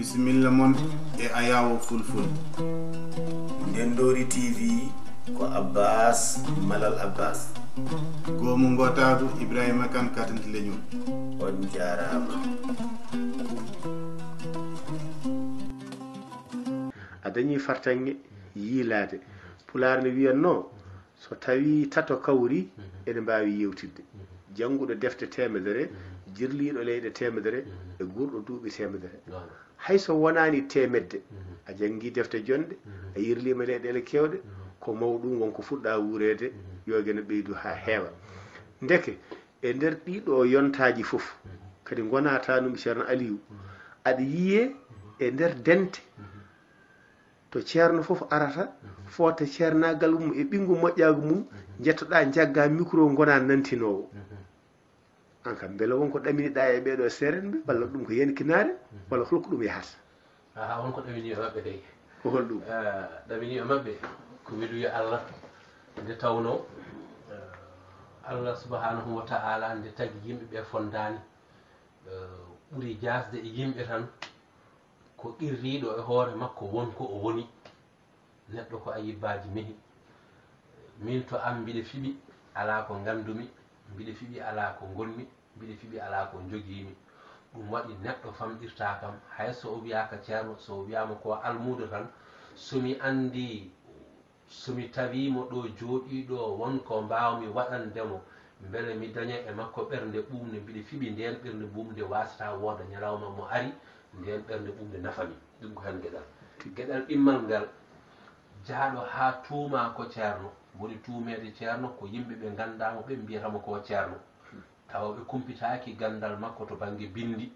bisimilla mon e ayawo fulful. Ndendori TV ko Abbas Malal Abbas Gomu ngotagu Ibrahima kante lenyol. on jarama. a dañi fartange yiilade pulaar ne wiyanno so tawi tato kawri ene mbawi yewtidde jannguɗo defte temedere jirliɗo leyɗe temedere e gurɗo duuɓi temedere hayso wonani temedde a jangi defte jonde a yirlima leyɗele kewɗe ko mawɗum wonko fuɗɗa wuurede yogene ɓeydu ha heewa ndeke e nder ɗiɗo yontaji fof kadi gonata num ceerno Aliou aɗa yiye e nder dente to ceerno fof arata fota ceernagal mum e ɓingu moƴƴagu mum jettoɗa jagga micro gona nantinowo an kam beele wonko ɗaminiɗa e ɓeɗo seren ɓe walla ɗum ko yenkinare walla holko ɗum yahata wonko ɗamini e maɓɓe dey ko holɗum ɗamini e maɓɓe ko weluyo Allah nde tawno Allah subhanahu wa ta'ala nde tagi yimɓe ɓe fondani ɓuuri jasde e yimɓe tan ko qirriɗo e hoore makko wonko o woni neɗɗo ko ayibbaji mehi min to am mbiɗe fiɓi ala ko gandumi mbiɗe fiɓi ala ko gonmi mbiɗe fiɓi ala ko joguimi ɗum waɗi neɗɗo famɗirta kam hayso o wiyaka ceerno so wiyama ko almudo tan somi andi somi tawimo ɗo jooɗiɗo wonko mbawmi waɗandemo beele mi daña e makko ɓernde ɓumde mbiɗe fiɓi nden ɓernde ɓumde wasata wooda ñalawma mo ari nden ɓernde ɓumde nafami ɗum ko hen gueɗal gueɗal ɗimmal ngal jaaɗo ha tuuma ko ceerno woni tuumede ceerno ko yimɓe ɓe gandamo ɓe mbiyatamo ko ceerno tawa ɓe kumpitaki gandal makko to banggue bindi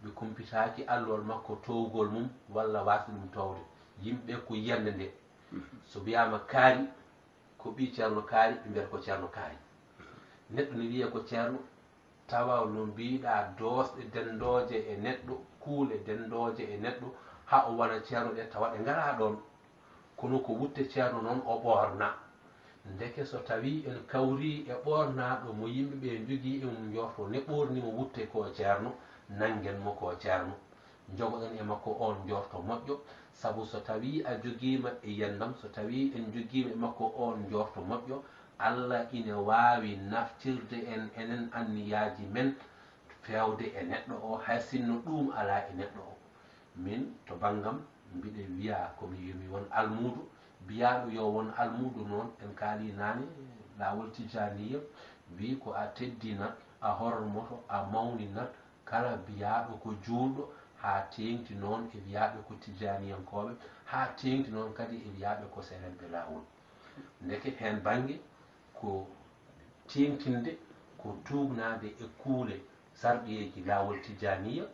ɓe kumpitaki allol makko towgol mum walla wasde ɗum towde yimɓe ko yiyande nde so wiyama kaari ko ɓi ceerno kaari ɓe mbiyata ko ceerno kaari neɗɗo ne wiye ko ceerno tawa no mbiɗa doosɗe dendoje e neɗɗo kuule dendoje e neɗɗo ha o wona ceerno ɗe tawa ɗe ngara ɗon kono ko wutte ceerno noon o ɓorna ndeke so tawi en kawri e ɓornaɗo mo yimɓeɓe jogui emum jorto ne ɓornimo wutte ko ceerno nangen mo ko ceerno jogoɗen e makko on jorto moƴƴo saabu so tawi a joguima e yendam so tawi en joguima e makko on jorto moƴƴo Allah ina wawi naftirde en enen anniyaji men fewde e neɗɗo o hay sinno ɗum ala e neɗɗo o min to banggam mbiɗe wiya komi yimi won almudo biyaɗo yo won almudo noon en kaali nane lawol tidjaniya wi ko a teddinat a hormoto a mawninat kala biyaɗo ko julɗo ha tengti noon e wiyaɓe ko tidjaniyankoɓe ha tengti noon kadi e wiyaɓe ko sehelɓe lawol ndeke hen banggue ko tengtinde ko tugnade e kuule sarɗiyeji lawol tidjaniya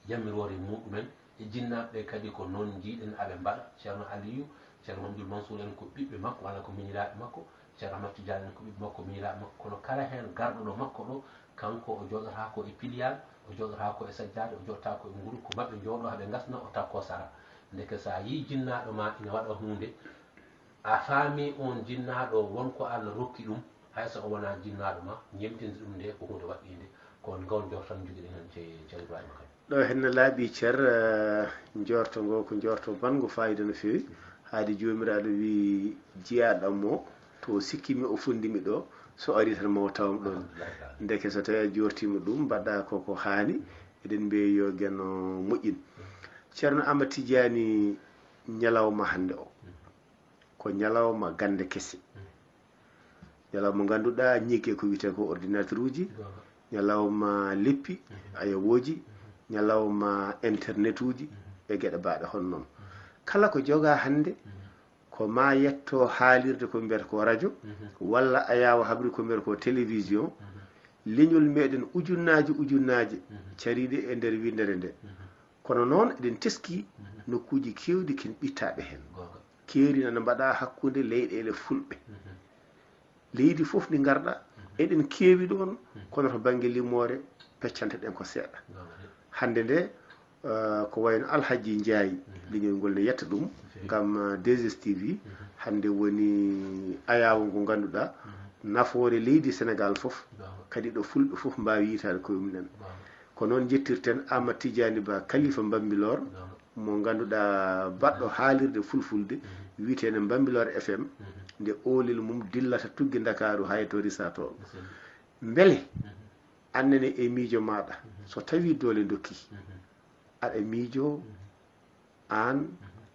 yamirore muɗumen e jinnaɓe kadi ko noon jiiɗen aɓe mbaɗa ceerno Aliou ceerno Mamadou Mansour en ko ɓiɓɓe makko walla ko miñiraɓe makko ceerno Ahmad Tidiane en ko ɓiɓɓe makko miñiraɓe makko kono kala hen garɗo ɗo makko ɗo kanko o joɗata ko e piliyal o joɗata ko e sajjade o joɗata ko e nguru ko mabɓe jooɗo haɓe gasna o takko sara ndeke sa yi jinnaɗo ma ina waɗa hunde a faami on jinnaɗo wonko Allah rokki ɗum hayso o wona jinnaɗo ma ñemtinde ɗum nde ko hunde waɗɗinde ko gon jortan joguiɗen hen ceerno Ibrahima kadi ɗo henno laaɓi ceer jorto ngo ko jorto bango fayida no fewi haade jomiraɗo wi jiyaɗammo to sikkimi o fundimi ɗo so ari tan mawo tawam ɗon ndeke so tawi a jortima ɗum mbaɗɗa koko haani eɗen mbiya yo gueno moƴƴin ceerno Amadou Tidiani ñalawma hande o ko ñalawma gande kesse ñalawma ganduɗa ñigge ko wiyete ko ordinateur uji ñalawma leppi ayawoji ñalawma internet uji e gueɗe mbaɗe hon noon kala ko joga hande ko ma yetto haalirde ko mbiyata ko radio walla a yawa habri ko mbiyata ko télévision leñol meɗen ujunnaji cariɗe e nder windere nde kono noon eɗen teski nokkuji kewɗi ken ɓittaɓe hen keeri nana mbaɗa hakkude leyɗele fulɓe leydi fof ɗi garɗa eɗen keewi ɗon kono to banggue limore peccante ɗen ko seeɗa hande nde ko wayno Alhaji Ndiaye leñol ngol ne yetta ɗum gam 2STV hande woni ayawo ngo ganduɗa nafoore leydi Sénégal fof kadi ɗo fulɓe fof mbawi yitade koye mumen ko noon jettirten Ama Tidjani Ba kalifa Bambilor mo ganduɗa baɗɗo haalirde fulfulde wiitene Bambilor FM nde oolel mum dillata tugge Dakaru hay to risatoɓe beele annene e miijo maɗa so tawi doole dokki aɗa miijo an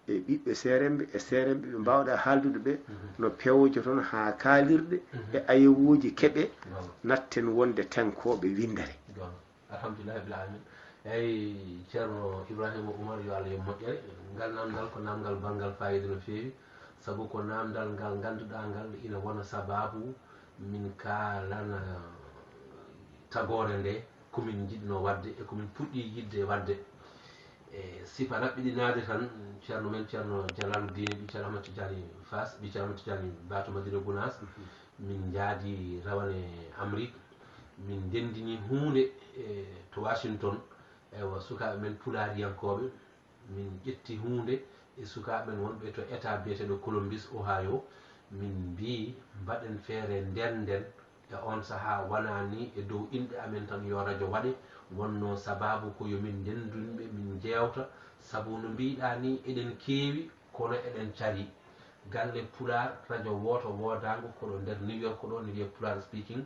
e ɓiɓɓe seremɓe e seremɓe ɓe mbawɗa haaldude ɓe no pewjo toon ha kaalirɗe e ayewuji keɓe natten wonde tenkoɓe windere. Alhamdulillah bil alamin. Eyyi ceerno Ibrahima Oumar yo Allah yo moƴƴere ngal namdal ko namdal bangal fayida no feewi sabu ko namdal ngal ganduɗa ngal ina wona sababu min kaalana tagore nde komin jiɗno wadde e komin puɗɗi yidde wadde e sifa raɓɓiɗinade tan ceerno men ceerno Jalaluddin ɓi ceerno Ahmad Tidjani Fass ɓi ceerno Tidjani Bato Madina Gounass min jaadi rawane Amérique min dendini hunde to Washington ewa sukaɓe men pulariyankoɓe min ƴetti hunde e sukaɓe men wonɓe to état biyeteɗo Columbus Ohio min mbi mbaɗen feere ndenden e on saaha wona ni e dow inɗe amen tan yo radio waɗe wonno sababu ko yomin ndendunɓe min jewta saabu no mbiɗa ni eɗen keewi kono eɗen cari galle pular radio woto wodago koɗo nder New York ɗo ne wiye Pular Speaking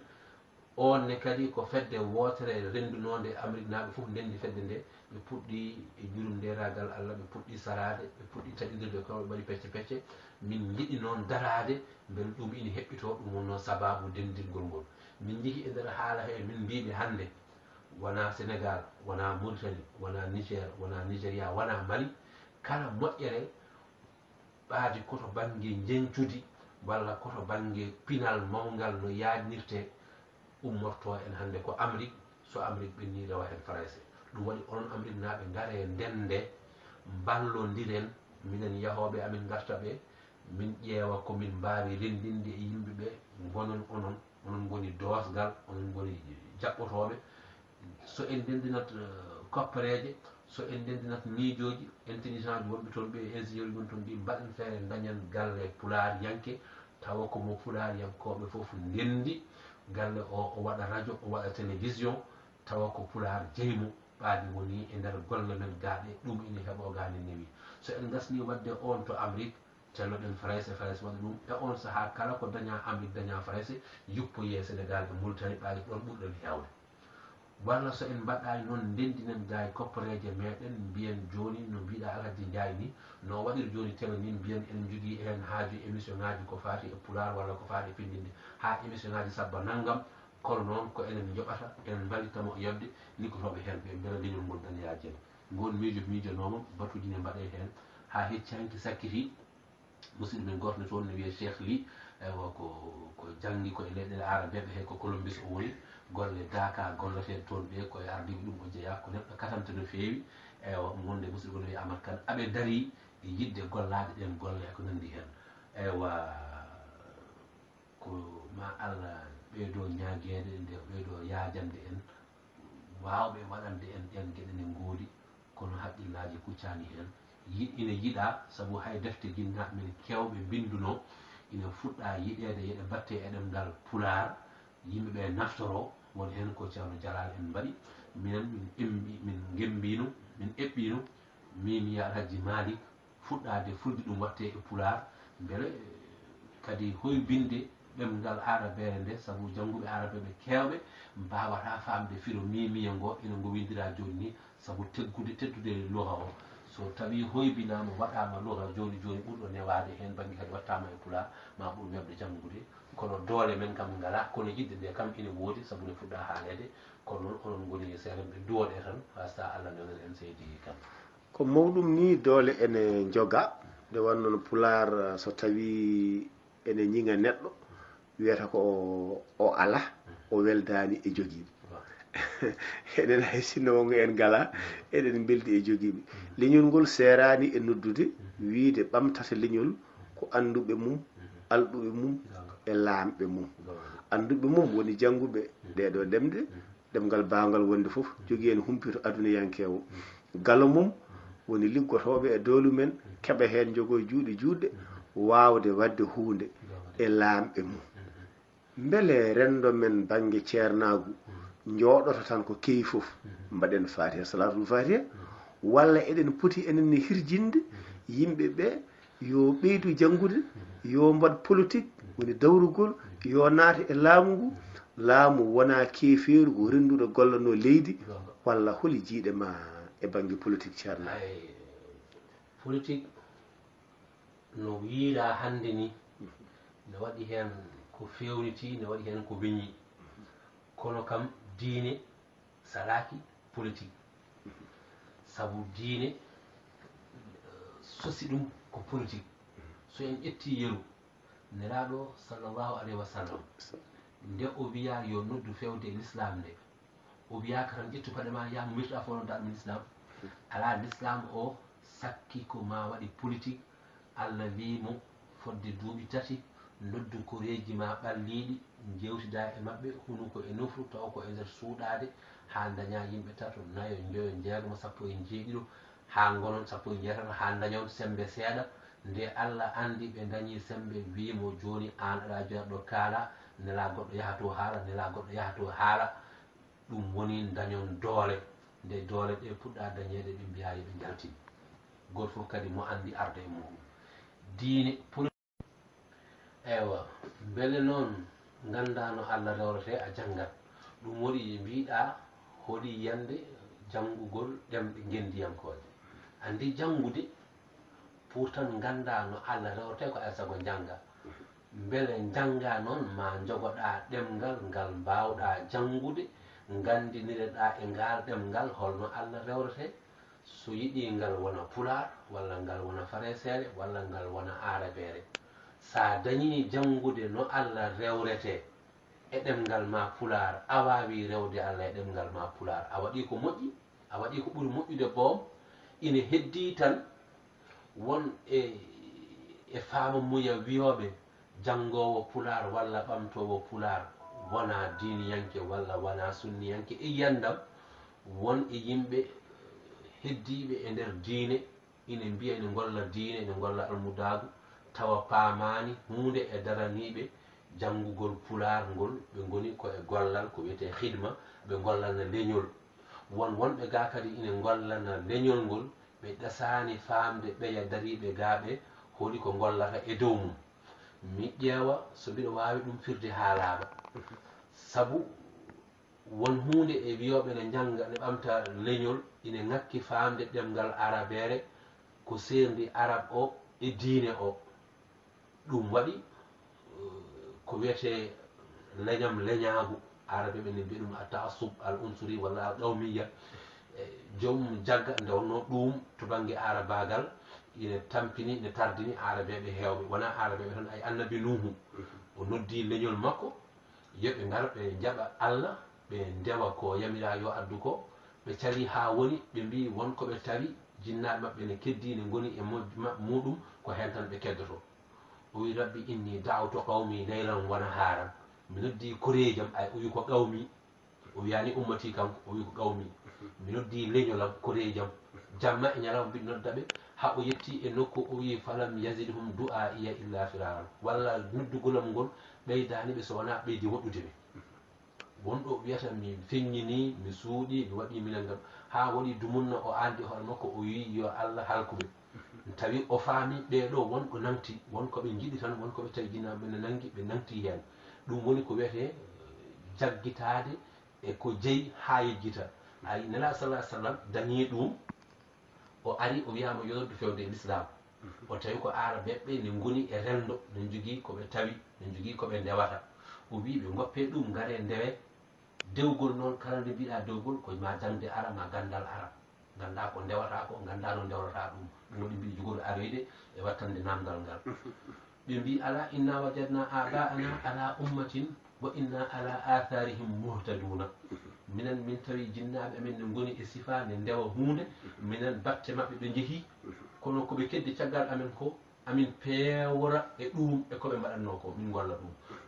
on ne kadi ko fedde wotere rendunode Amérique naaɓe fof ndendi fedde nde ɓe puɗɗi e jurumderagal Allah ɓe puɗɗi sarade ɓe puɗɗi taƴidirde ko ɓe mbaɗi pecce pecce min jiɗi noon darade beele ɗum ina heɓɓito ɗum wonno sababu dendirgol ngol min jeehi e nder haala he min mbiɓe hande wona Sénégal wona Mauritanie wona Niger wona Nigéria wona Mali kala moƴƴere ɓaadi koto banggue jencudi walla koto banggue pinal mawgal no yaadnirte ummorto en hande ko Amérique so Amérique ɓenni rewa hen Français ɗum waɗi onon Amérique naaɓe gaare ndende ballodiren minen yahoɓe amin garta ɓe min ƴeewa komin mbawi rendinde e yimɓeɓe gonon onon goni dosgal onon goni jaɓɓotoɓe so en ndendinat koppareje so en ndendinat miijoji intelligent ji wonɓe toon ɓe ingénieur ji woni toon mbi mbaɗen feere dañen galle pular yanke tawa komo pular yankoɓe foof ndendi galle o waɗa radio o waɗa télévision tawa ko pular jeymo ɓaadi woni e nder golle men gaaɗe ɗum ina heeɓo gani newi so en gasni wadde on to Amérique celloɗen Français waɗa ɗum e on saaha kala ko daña Amérique daña Français yuppoye Sénégal e Mauritanie ɓaadi ɗon ɓurɗen hewde walla so en mbaɗɗani noon ndendinen ga e koppareje meɗen mbiyen joni no mbiɗa Alhaji Ndiaye ni no waɗir joni télé ni mbiyen en jogui hen haaju émission ngaji ko fati e pular walla ko fati e pindinde ha émission ngaji sabba naggam kono noon ko enen joɓata enen mballitamo yodde liggotoɓe hen ɓe beele leñol ngol dañoya jeen gon miijonoma batuji ne mbaɗe hen ha hecci hanki sakkiti musidɗo men gorne toon ne wiye Cheikh Ly ewa ko janggi koye leyɗele arabeɓe he ko Columbus o woni golle Dakar golleteɗe toon ɓe koye ardiɓe ɗum o jeeya ko neɗɗo katante no feewi ewa wonde musidɗo no wiye Amadou Kane aɓe daari e yidde gollade ɗen golle e ko nandi hen ewa ko ma Allah ɓeydo ñaguede nde ɓeydo yajande en wawɓe waɗande en ɗen gueɗe ne goodi kono haqqillaji kuccani hen ina yiiɗa saabu hay defte jinnaɓe men kewɓe binduno ina fuɗɗa yiɗede yeɗe batte e ɗemgal pular yimɓeɓe naftoro won hen ko ceerno Jalal en mbaɗi minen min gembino min eɓɓino min ya Alhaji Malick fuɗɗade fulde ɗum watte e pular beele kadi hoybinde ɗemgal arabere nde saabu jangguɓe arabeɓe kewɓe mbawata famde firo mimiya ngo ina gowidira joni ni saabu teddude lugha o so tawi hoybinama waɗama lugha joni ɓurɗo newade hen banggue kadi wattama e pular ma ɓuur webde janggude kono doole men kam ngala kono yidde nde kam ina woodi saabu ne fuɗɗa haalede kono noon onon goni seremɓe duwoɗe tan wasta Allah newnen en seydi kam ko mawɗum ni doole ene joga nde wannono pular so tawi ene ñiŋa neɗɗo wiyata ko o ala o weldani e jogiiɓe eɗen hay sinno wongo en gala eɗen beldi e jogiiɓe leñol ngol serani e noddude wiide ɓamtata leñol ko anduɓe mum alɗuɓe mum e laamɓe mum anduɓe mum woni jangguɓe ɗeɗo ɗemɗe ɗemgal bawngal wonde fof jogui en humpito adunayankewo galo mum woni liggotoɓe e doolu men keɓa hen jogo juuɗe juɗɗe wawde wadde hunde e laamɓe mum beele rendo men banggue ceernagu jooɗoto tan ko kewi fof mbaɗen fatiha salatul fatiha walla eɗen poti enenne hirjinde yimɓe ɓe yo ɓeydu janngude yo mbad politique woni dawrugol yo naata e laamu ngu laamu wona keefeeru ko rennduɗo gollano leydi walla holi jiiɗe ma e baŋnge politique ceerno politique no wiira hannde ni ne waɗi heen ko fewniti ne waɗi heen ko weñi kono kam diine salaki politique sabu diine sosi ɗum ko politique so en ƴetti yeru nelaɗo sallllahu alayhi wa sallam nde o wiya yo noddu fewde e l'islam nde o wiyaka tan ƴettu paɗe ma yaha mo wirta fo nodda ɗum l'islam ala l'islam o sakki ko ma waɗi politique allah wimo fodde duuɓi tati noddu koreji ma ɓalliɗi jewtida e maɓɓe hunuko e nofru taw ko e nder suuɗade ha daña yimɓe tato nayo joyo jeegomo sappo e jeeɗiɗo ha gonon sappo e jeetato ha dañon sembe seeɗa nde allah andi ɓe dañi sembe wimo joni an aɗa joɗɗo kaala nela goɗɗo yaha to haala nela goɗɗo yaha to haala ɗum woni dañon doole nde doole ɗe puɗɗa dañede ɓe mbiya yoɓe jaltini goto fof kadi mo andi arda e muɗum diine ewa beele noon ganda no allah rewrete a janggat ɗum waɗi mbiɗa hoɗi yande janngugol ɗemɗe gendiyankoje andi janngude pour tan ganda no allah rewrete ko alay saago jangga beele jangga noon ma jogoɗa ɗemgal ngal mbawɗa janngude gandinireɗa e ngal ɗemgal holno allah rewrete so yiɗi ngal wona pulaar walla ngal wona faresere walla ngal wona arabere sa dañi janngude no allah rewrete e ɗemgal ma pulaar a wawi rewde allah e ɗemgal ma pulaar a waɗi ko moƴƴi a waɗi ko ɓuuri moƴƴude boom ina heddi tan won e faama muya wiyoɓe janngowo pulaar walla ɓamtowo pulaar wona diiniyanke walla wona sunniyanke e yiyandam won e yimɓe heddiɓe e nder diine ina mbiya ene golla diine ene golla almudagu tawa paamani hunde e daraniɓe janngugol pulaar ngol ɓe goni ko e gollal ko wiyete hidma ɓe gollana leñol wonɓe ga kadi ina gollana leñol ngol ɓe ɗasani famde ɓeya dariɓe gaaɓe holi ko gollata e dow mum mi ƴeewa so mbiɗa wawi ɗum firde ha laaɓa sabu won hunde e wiyoɓe ne jangga ne ɓamta leñol ina ngakki famde ɗemgal arabere ko serdi arab o e diine o ɗum waɗi ko wiyete leñam leñagu arabe ɓe ne mbiya ɗum a taasub al unsuri walla al qawmiya joomum jagga nde wonno ɗum to banggue arabagal ina tampini ne tardini arabeɓe hewɓe wona arabeɓe tan ay annabi nuhu o noddi leñol makko yoɓe ngar ɓe jaɓa allah ɓe ndewa ko yamira yo addu ko ɓe cali ha woni ɓe mbi wonko ɓe tawi jinnaɓe maɓɓe ne keddi ne goni e muɗum ko hen tan ɓe keddoto o wi rabbi inni da'awtu qawmi laylan wa naharan mi noddi korejam ay o wi ko qawmi o wiyani ummati kanko o wi ko qawmi mi noddi leñolam korejam jamma e ñalawma mbiɗa nodda ɓe ha o yetti e nokku o wi falam yazidhum du'a iya illa firaran walla noddugolam ngol ɓeydani ɓe so wona ɓeydi woɗɗude ɓe wonɗo wiyata mi feññini mi suuɗi mi waɗi minel ngam ha waɗi dumunna o andi hoore makko o wi yo allah halkuɓe tawi o faami ɓeɗo wonko namti wonko ɓe jiɗi tan wonko ɓe tawi jinnaɓe ne nangi ɓe namti hen ɗum woni ko wiyete jaggitade e ko jeeyi ha yejjita ay nela sallah sallam dañi ɗum o ari o wiyama yo noddu fewde l'islam o tawi ko arabeɓe ne goni e rendo ne jogui koɓe tawi ne jogui koɓe ndewata o wi ɓe goppe ɗum gaare ndewe dewgol noon kala nde mbiɗa dewgol ko ma jangde ara ma gandal ara ganda ko ndewata ko ganda no ndewrata ɗum ɗum waɗi mbiɗa jogoɗo aroyde e wattande namdal ngal ɓe mbi ala inna wajadna aba'ana ala ummatin wa inna ala atharihim muhtaduna minen min tawi jinnaɓe amen ne goni e sifa ne ndewa hunde minen batte maɓɓe ɓe jeehi kono koɓe keddi caggal amen ko amin pewora e ɗum e koɓe mbaɗanno ko min golla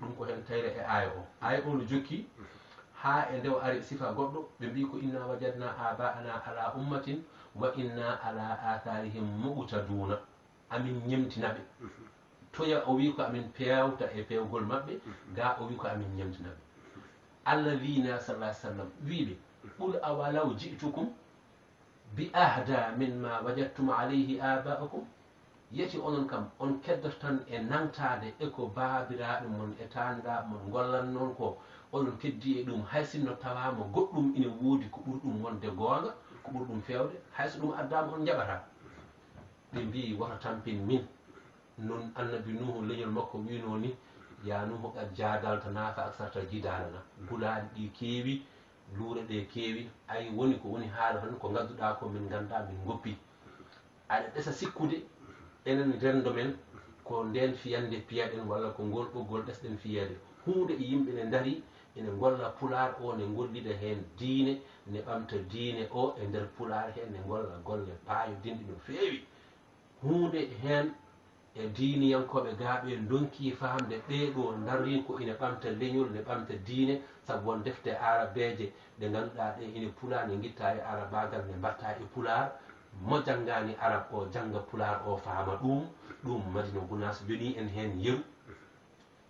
ɗum ko hen tayre e aya o aya o no jokki ha e ndew ari sifa goɗɗo ɓe mbi ko inna wajadna aba'ana ala ummatin wa inna ala atharihim muqtaduna amin ñemtinaɓe toya o wi ko amin pewta e pewgol maɓɓe ga o wi ko amin ñemtinaɓe Allah wiina sallallahu alaihi wasallam wiiɓe qul awalaw ji'tukum bi ahda min ma wajadtum alayhi aba'akum yeti onon kam on keddata tan e nantade e ko baabiraɓe mon e taaniraɓe mon gollan noon ko oɗon keddi e ɗum hay sinno tawama goɗɗum ina woodi ko ɓuri ɗum wonde goonga ko ɓuri ɗum fewde hayso ɗum addama on jaɓata ɓe mbi woto tampin min non annabi nuhu leñol makko wino ni ya nuhu qad jadalta nafa aksarta jidanana gulaɗi ɗi keewi luure ɗe keewi ay woni ko woni haala tan ko gadduɗa ko min ganda min goppi aɗa ɗesa sikkude enen rendo men ko nden fiyande piyaɗen walla ko ngol ɓoggol ɗesɗen fiyede hunde e yimɓe ne daari ene golla pular o ne gollida hen diine ne ɓamta diine o e nder pular hen ne golla golle paayo dinɗi no feewi hunde hen e diiniyankoɓe gaaɓe donki famde ɗeɗo darri ko ina ɓamta leñol ne ɓamta diine saabu won defte arabeje ɗe ganduɗa ɗe ine pular ne guitta e arabagal ne mbatta e pular mo janggani arab o jangga pular o faama ɗum madina gunas joni en hen yeru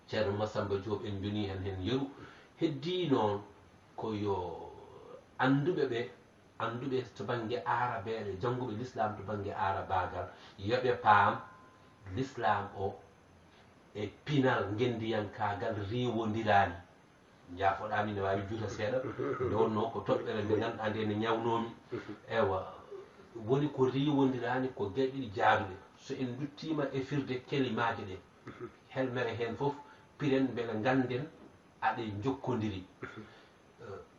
ceerno Massamba Diop en joni en hen yeru heddi noon ko yo anduɓe to banggue arabeɓe jannguɓe l'islam to banggue arabagal yoɓe paam l'islam o e pinal gendiyankagal riwodirani jafoɗami ne wawi juuta seeɗa nde wonno ko toɓɓere nde ganduɗa nde ne ñawnomi ewa woni ko riwodirani ko gueɗe ɗiɗi jaaduɗe so en duttima e firde kelimaji ɗe helmere hen foof piren beele ganden aɗe jokkodiri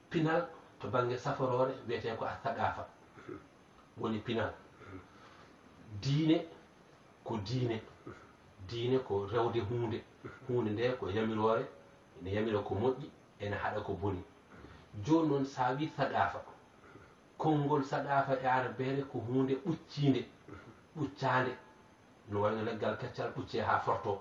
pinal to banggue safarore wiyete ko a saqafa woni pinal diine ko diine ko rewde hunde nde ko yamirore ene yamira ko moƴƴi ene haɗa ko boni joni noon sa wi saqafa konngol saɗafa e arabeere ko hunde ɓuccande no wayno leggal keccal ɓucce ha forto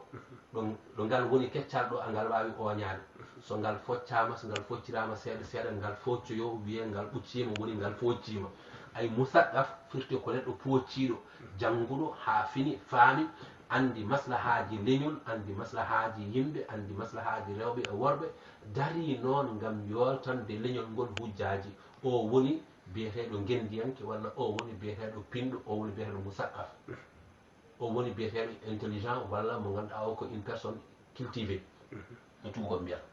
ɗo ngal woni keccal ɗo angal wawi oñade so ngal foccama so ngal foccirama seeɗa seeɗa ngal foccoyo wiye ngal ɓuccima woni ngal foccima ay musaqqaf firti ko neɗɗo pocciɗo jannguɗo ha fini faami andi maslahaji leñol andi maslahaji yimɓe andi maslahaji rewɓe e worɓe dari noon ngam yoltande leñol ngol hujjaji o woni biyeteɗo gendiyanke walla o woni biyeteɗo pinɗo o woni biyeteɗo musaqqaf o woni biyeteɗo intelligent walla mo ganduɗa o ko une personne cultivée no tubakoɓe mbiyata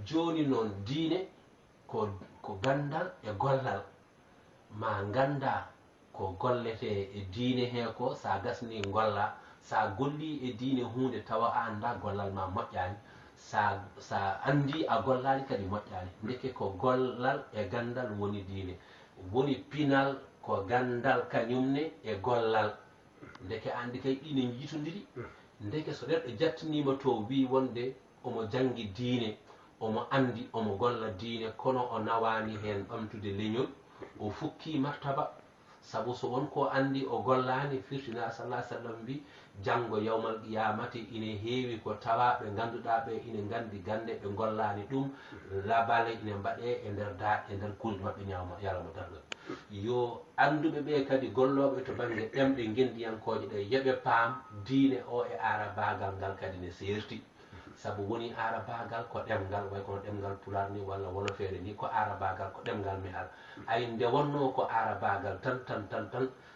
joni noon diine ko gandal e gollal ma ganda ko gollete e diine he ko sa gasni golla sa golli e diine hunde tawa a anda gollal ma moƴƴani sa andi a gollali kadi moƴƴani ndeke ko gollal e gandal woni diine woni pinal ko gandal kañumne e gollal ndeke andi kay ɗine jiitodiri ndeke so neɗɗo jattinima to wi wonde omo jangi diine omo andi omo golla diine kono o nawani hen ɓamtude leñol o fukki martaba sabu so wonko andi o gollani firtina sallah sallam mbi janggo yawmal qiyamati ine heewi ko tawaɓe ganduɗa ɓe ine gandi gande ɓe gollani ɗum labale ine mbaɗe e nder e nder kulde mabɓe ñawma yalama dargal yo anduɓe ɓe kadi golloɓe to banggue ɗemɗe gendiyankoje ɗe yooɓe paam diine o e arabagal ngal kadi ne serti sabu woni arabagal ko ɗemgal way kono ɗemgal pular ni walla wolofere ni ko arabagal ko ɗemgal mi al ay nde wonno ko arabagal tan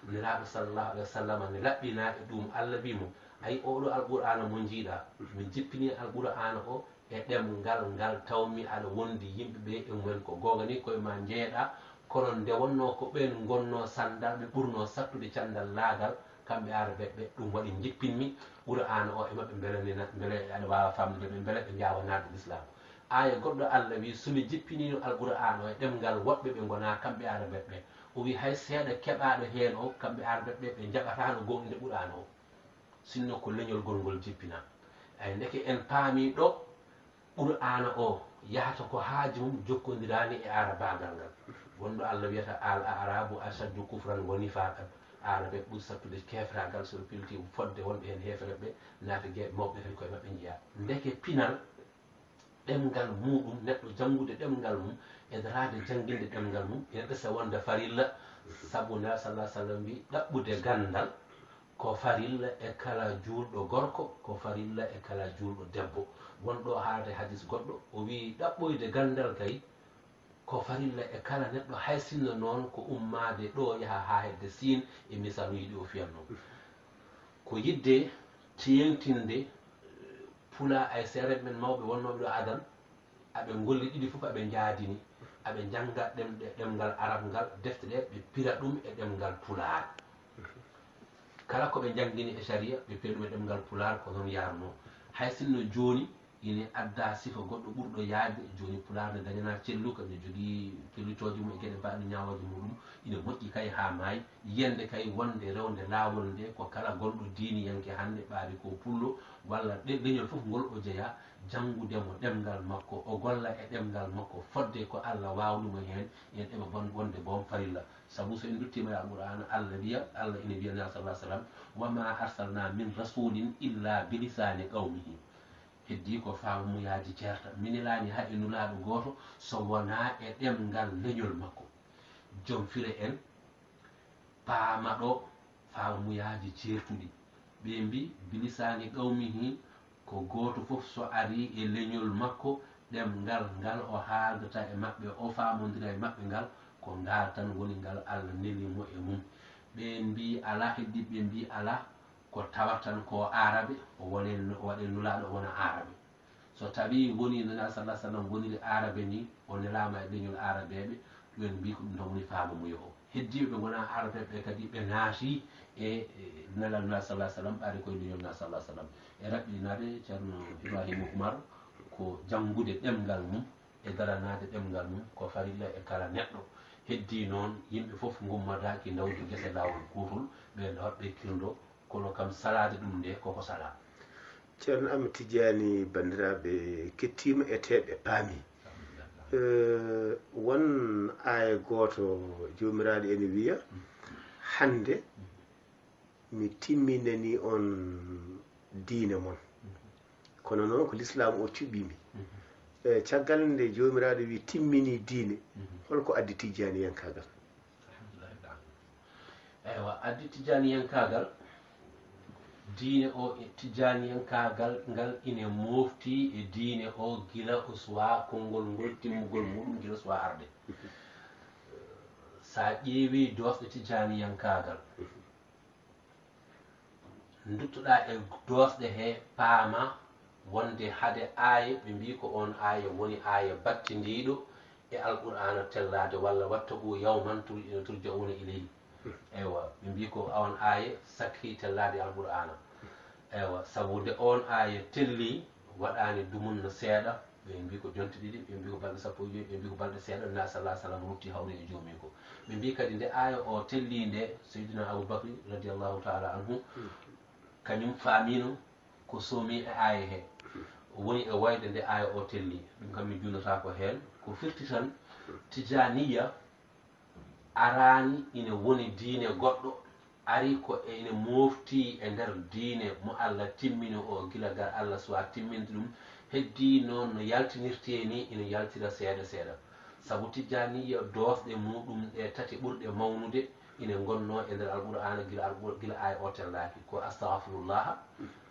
niraɓe sallallahu alayhi wa sallam ne laɓɓina e ɗum Allah wimo ay oɗo alqur'ana mo jiiɗa mi jippini alqur'ana o e ɗemgal ngal tawmi aɗa wondi yimɓeɓe e mumen ko gonga ni koye ma jeeɗa kono nde wonno ko ɓen gonno sandal ɓe ɓurno sattude candal laagal kamɓe arabeɓe ɗum waɗi jippinmi qur'ana o e mabɓe beele aɗa wawa famde ɓe beele ɓe jawanade l'islam aya goɗɗo Allah wi somi jippinino alqur'ana o e ɗemgal woɓɓe ɓe gona kamɓe arabeɓe o wi hay seeɗa keɓaɗo hen o kamɓe arabeɓe ɓe jaɓatano gonɗinde qur'ana o sinno ko leñol gongol jippina ay ndeke en paami ɗo qur'ana o yahata ko haaji mum jokkodirani e arabagal ngal wonɗo Allah wiyata al arabu ashaddu kufran wa nifaqan arabe ɓuuri sattude kefragal so pilti fodde wonɓe hen hefere ɓe naata gueɓe mawɓe kadi koye mabɓe jiiya ndeke pinal ɗemgal muɗum neɗɗo janngude ɗemgal mum e darade jangguinde ɗemgal mum ene ɗesa wonde farilla sabu nela sallah sallam mbi ɗaɓɓude gandal ko farilla e kala julɗo gorko ko farilla e kala julɗo debbo wonɗo haalde hadis goɗɗo o wi ɗaɓɓoyde gandal kay ko farilla e kala neɗɗo hay sinno noon ko ummade ɗo yaha ha hedde siin e misaluji ɗi o fiyanno ko yidde tiyentinde pula ay seereɓe men mawɓe wonnoɓe ɗo adan aɓe golli ɗiɗi fof aɓe jaadini aɓe janga ɗemgal arab ngal defte ɗe ɓe pira ɗum e ɗemgal pulaar kala ko ɓe jangini e sharia ɓe pira ɗum e ɗemgal pulaar ko noon yarno hay sinno joni ine adda sifa goɗɗo ɓurɗo yaade joni pulaar ne dañana cellu kam ne jogii pellitoje mum e gueɗe mbaɗe ñawoje muɗum ine moƴƴi kay ha maayi yiyande kay wonde rewde laawol nde ko kala gonɗo diini yanke hannde ɓaari ko pullo walla leñol fof ngol o jeeya janngudemo ɗemgal makko o golla e ɗemgal makko fodde ko Allah wawnimo heen yen ɗeɓa wonde boom farilla sabu so en duttima e alqur'ana Allah wiya Allah ine wiya nabi sallah sallam wama arsalna min rasulin illa bilisani qawmihi heddi ko faamuyaji ceerta minilani ha e nulaɗo goto so wona e ɗemgal leñol makko joom fire en paama ɗo faamuyaji ceertuɗi ɓe mbi bilisani qawmihi ko goto fof so ari e leñol makko ɗemgal ngal o haaldata e maɓɓe o faamodira e maɓɓe ngal ko ngal tan woni ngal Allah nelimo e mum ɓe mbi ala heddi ɓe mbi ala ko tawat tan ko arabe o waɗe nulaɗo wona arabe so tawi woni no nabi sallah sallam woniri arabe ni o nelama e leñol arabeɓe ɗumen mbi ko ɗum tan woni faamumuyo o heddiɓe ɓe gona arabeɓe kadi ɓe naati e nelal nabi sallah sallam ɓaari koye leñol nabi sallah sallam e raɓɓinade ceerno Ibrahima Oumar ko janngude ɗemgal mum e daranade ɗemgal mum ko farilla e kala neɗɗo heddi noon yimɓe fof gummadaki dawdi guese lawol gotol ɓe hoɓɓe kirdo kono kam salade ɗum nde koko sala ceerno Amadou Tidjani bandiraɓe kettima e teɓe paami won aya goto jomiraɗo ene wiya hande mi timminani on diine mon kono noon ko l'islam o cuɓimi caggal nde jomiraɗo wi timmini diine holko addi tijjaniyankagal eywa addi tijjaniyankagal diine o e tijjaniyankagal ngal ine mofti e diine o gila o suwa konngol ngol timmugol muɗum gila suwa arde sa ƴeewi dosɗe tijjaniyankagal duttoɗa e dosɗe he paama wonde hade aya ɓe mbi ko on aya woni aya battidiɗo e alqur'ana tellade walla wattaqu yawman turja'una ilayhi eywa ɓe mbi ko on aya sakki tellade e alqur'ana eywa sabu nde on aya telli waɗani dumunno seeɗa ɓe mbi ko jonte ɗiɗi ɓe mbi ko balɗe sappo e joyyi ɓe mbi ko balɗe seeɗa nabi sallah sallam rutti hawre e joomi ko ɓe mbi kadi nde aya o telli nde seydina aboubacry radiallahu taala anhu kañum faamino ko soomi e aya he woni e wayde nde aya o telli ɗum kam mi junata ko heen ko firti tan tijaniya arani ine woni diine goɗɗo ari ko ene mofti e nder diine mo Allah timmini o gila ga Allah suwa timminde ɗum heddi noon no yaltinirte ni ina yaltira seeɗa seeɗa sabu tijaniya dosɗe muɗum ɗe tati ɓurɗe mawnude ine gonno e nder alqur'ana gila aya o tellaki ko astahfirullah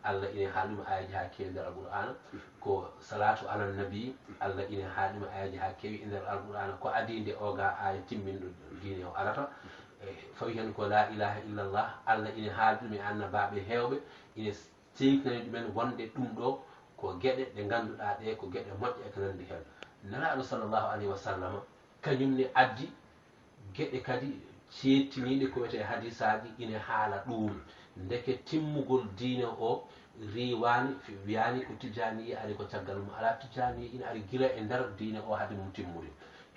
Allah ine haalɗuma ayaji ha kewi nder alqur'ana ko salatu ala nabi Allah ine haalɗuma ayaji ha kewi e nder alqur'ana ko adinde oga aya timminɗo diine o arata fawi hen ko la ilaha illallah Allah ine haalɗum e annabaɓe hewɓe ine teyntinani ɗumen wonde ɗum ɗo ko gueɗe ɗe ganduɗa ɗe ko gueɗe moƴƴe e ko nandi hen nelaɗo sallllahu alayhi wa sallam kañum ne addi gueɗe kadi cettiniɗe ko wiyete hadisaji ine haala ɗum ndeke timmugol diine o riwani wiyani ko tijaniya ari ko caggal mum ala tijaniya ina ari gila e nder diine o haade mum timmude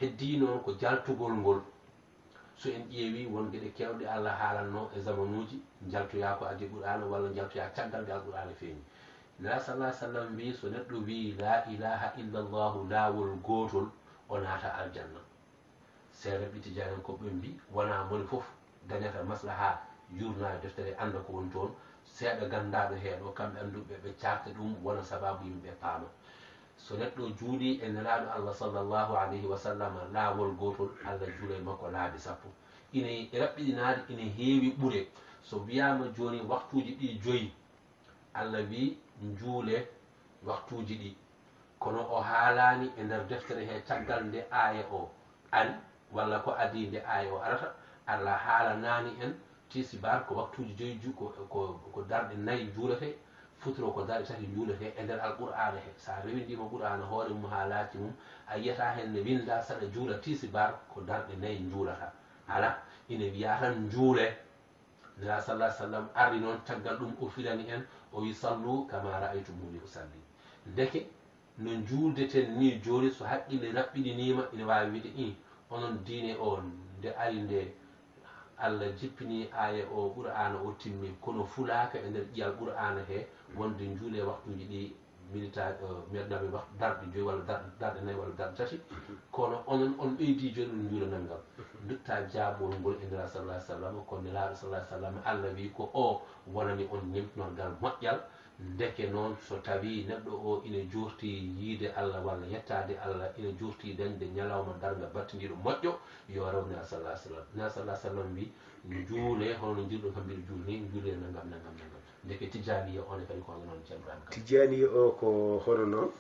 heddi noon ko jaltugol ngol so en ƴeewi won gueɗe kewɗe Allah haalanno e zamanuji jaltoya ko addi qur'ana walla jaltoya caggal nde alqur'ana feeñi nabi sallah sallam wi so neɗɗo wi la ilaha illallahu laawol gotol o naata aljanna seeɗa ɓitti janen ko ɓe mbi wona moni fof dañata maslaha jurnade deftere anda ko woni toon seeɗa gandaɗo heeɗo kamɓe anduɓe ɓe carta ɗum wona sababu yimɓe paama so neɗɗo juuli e nelaɗo Allah sallllahu alayhi wa sallam laawol gotol Allah juula e makko laabi sappo ine raɓɓiɗinade ine heewi ɓuure so wiyama joni waktuji ɗi joyyi Allah wi juule waktuji ɗi kono o haalani e nder deftere he caggal nde aaya o ari walla ko adi nde aaya o arata Allah haalanani en tisibar ko waktuji joyi ko darɗe 4 juulete futuro ko darɗe 3 juulete e nder alqur'ana he sa rewindima qur'ana hoore mum ha laati mum a yiyata hen ne winda saɗa juula tisibar ko darɗe 4 juulata ala ina wiya tan juule nela sallah sallam arri noon caggal ɗum o filani en o wi sallu kama ra'aytumuni usalli ndeke no juuldeten ni joni so haqqille raɓɓiɗinima ina wawi wiide i onon diine o nde ari nde Allah jippini aya o qur'ana o timmi kono fulaka e nder ƴiyal qur'ana he wonde juule waktuji ɗi minita meɗnaɓe waktu darɗe 2 walla darɗe 4 walla darɗe 3 kono onon on ɓeydi joni ɗum juulanal ngal dutta jaabol ngol e ndira sallah sallam kono nelaɗo sallah sallam Allah wi ko o wonani on ñemtinorgal moƴƴal ndeke noon so tawi neɗɗo o ina jurti yiide Allah walla yettade Allah ina jurti dañde ñalawma darga battidiɗo moƴƴo yo rew nela sallah sallam nela sallah sallam wi juule hono jirɗo kam mbiɗo juulni juule nangam nangam nangam ndeke tidjani o one kadi ko hono noon ceerno Ibrahima tidjani o ko hono noon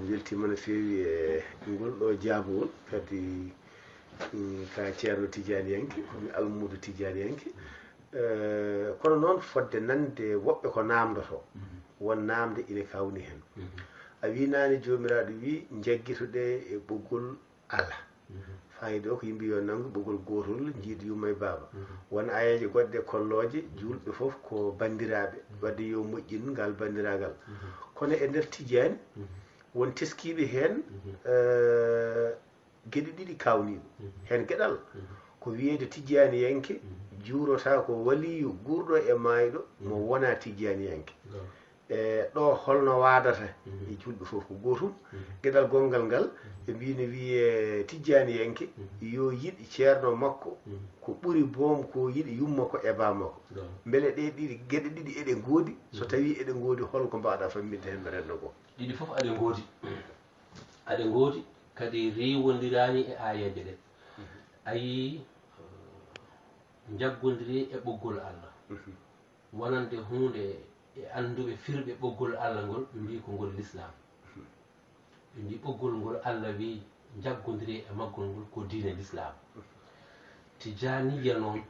weltima no feewi e ngol ɗo jaabowol kadi ka ceerno tidjani yanke komi almudo tidjani yanke kono noon fodde nande woɓɓe ko namdoto won namde ina kawni hen a winani jomiraɗo wi jaggitoɗe e ɓoggol Allah fayida o ko yimɓe yo nanggu ɓoggol gotol jiiɗo yumma e baaba won ayeje goɗɗe kolloje julɓe foof ko bandiraɓe wadde yo moƴƴin ngal bandiragal kono e nder tidjani won teskiɓe hen gueɗe ɗiɗi kawniɗo hen gueɗal ko wiyede tidjani yanke juurota ko waliyu gurɗo e mayɗo mo wona tidjani yanke ɗo holno wadata e julɓe foof ko gotum gueɗal gongal ngal ɓe mbino wiye tidjani yanke yo yiɗ ceerno makko ko ɓuuri boom ko yiɗi yumma ko e bammakko beele ɗe ɗiɗi gueɗe ɗiɗi eɗe goodi so tawi eɗe goodi holko mbawɗa famminde hen no renno ko ɗiɗi foof aɗe goodi kadi riwodirani e ayeje ɗe ayi jaggodiri e ɓoggol Allah wonande hunde e anduɓe firɓe ɓoggol Allah ngol ɓe mbi ko ngol l'islam ɓe mbi ɓoggol ngol Allah wi jaggodiri e maggol ngol ko diine l'islam tidjaniya noon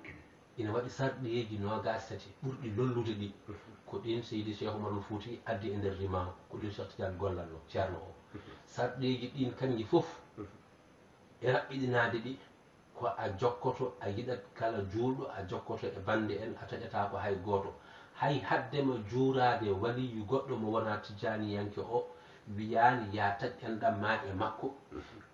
ina waɗi sarɗiyeji 23 ɓurɗi lollude ɗi ko ɗin seydi Cheikh Oumarul Fouti addi e nder rimam ko ɗin Cheikh Tidiane gollalno ceerno o sarɗiyeji ɗin kanji foof e raɓɓiɗinade ɗi ko a jokkoto a yiɗat kala juulɗo a jokkoto e bande en a taƴata ko hay goto hay haddema juurade waliyu goɗɗo mo wona tidjani yanke o wiyani ya taƴ enɗam ma e makko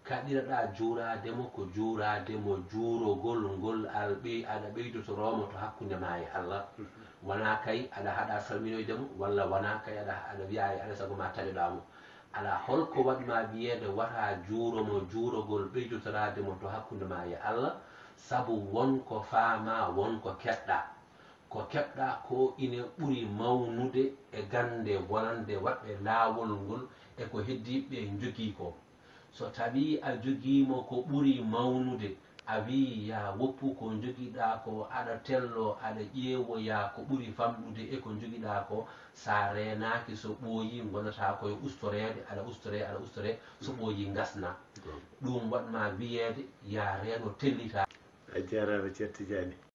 kaɗiraɗa juurademo ko juurademo juurogol ngol aɗa ɓeydotoroma to hakkude ma e Allah wona kay aɗa haɗa salminoydemo walla wona kay aɗa wiya e aɗa saago ma taƴoɗamo ala holko waɗma wiyede wata juuromo juurogol ɓeydotorademo to hakkude ma e Allah saabu wonko faama wonko keɓɗa ko ina ɓuuri mawnude e gande wonande waɗɓe laawol ngol e ko heddiɓe jogii ko so tawi a jogiimo ko ɓuri mawnude a wi ya woppu ko jogiɗa ko aɗa tello aɗa ƴeewoya ko ɓuri famɗude e ko jogiɗa ko sa renaki so ɓooyi gonata koye ustorede aɗa ustore so ɓooyi gasna ɗum waɗma wiyeede ya reeno tellita a jarama ceerno Tidjani